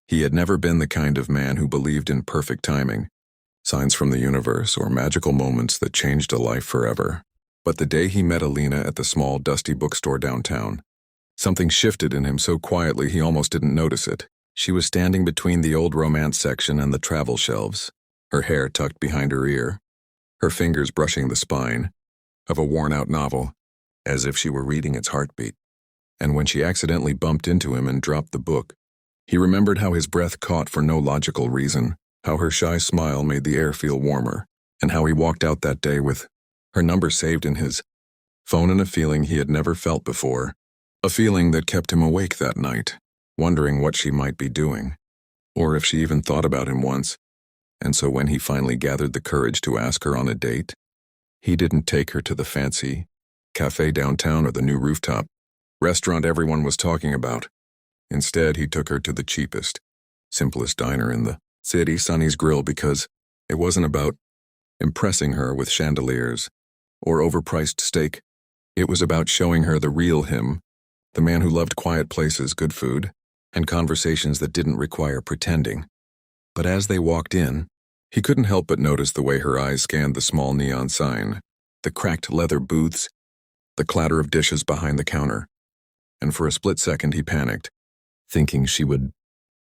He had never been the kind of man who believed in perfect timing, signs from the universe, or magical moments that changed a life forever. But the day he met Alina at the small, dusty bookstore downtown, something shifted in him so quietly he almost didn't notice it. She was standing between the old romance section and the travel shelves, her hair tucked behind her ear, her fingers brushing the spine of a worn-out novel, as if she were reading its heartbeat. And when she accidentally bumped into him and dropped the book, he remembered how his breath caught for no logical reason, how her shy smile made the air feel warmer, and how he walked out that day with her number saved in his phone and a feeling he had never felt before, a feeling that kept him awake that night, wondering what she might be doing, or if she even thought about him once. And so when he finally gathered the courage to ask her on a date, he didn't take her to the fancy cafe downtown or the new rooftop restaurant everyone was talking about. Instead, he took her to the cheapest, simplest diner in the city, Sonny's Grill, because it wasn't about impressing her with chandeliers or overpriced steak. It was about showing her the real him, the man who loved quiet places, good food, and conversations that didn't require pretending. But as they walked in, he couldn't help but notice the way her eyes scanned the small neon sign, the cracked leather booths, the clatter of dishes behind the counter. And for a split second he panicked, thinking she would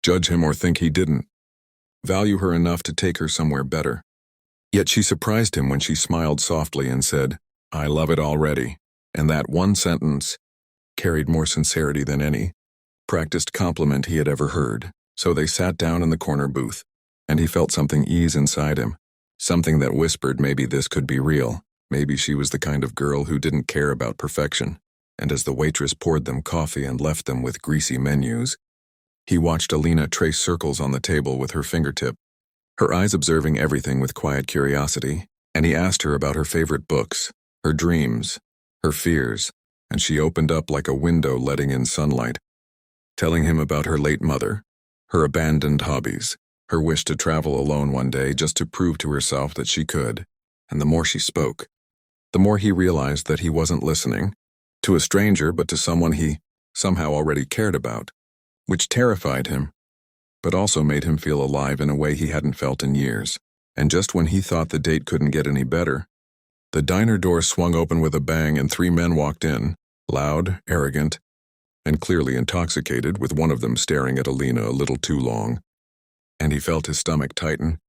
judge him or think he didn't value her enough to take her somewhere better. Yet she surprised him when she smiled softly and said, "I love it already." And that one sentence carried more sincerity than any practiced compliment he had ever heard. So they sat down in the corner booth, and he felt something ease inside him, something that whispered maybe this could be real, maybe she was the kind of girl who didn't care about perfection. And as the waitress poured them coffee and left them with greasy menus, he watched Alina trace circles on the table with her fingertip, her eyes observing everything with quiet curiosity, and he asked her about her favorite books, her dreams, her fears, and she opened up like a window letting in sunlight, telling him about her late mother, her abandoned hobbies, her wish to travel alone one day just to prove to herself that she could. And the more she spoke, the more he realized that he wasn't listening to a stranger but to someone he somehow already cared about, which terrified him, but also made him feel alive in a way he hadn't felt in years. And just when he thought the date couldn't get any better, the diner door swung open with a bang and 3 men walked in, loud, arrogant, and clearly intoxicated, with one of them staring at Alina a little too long. And he felt his stomach tighten,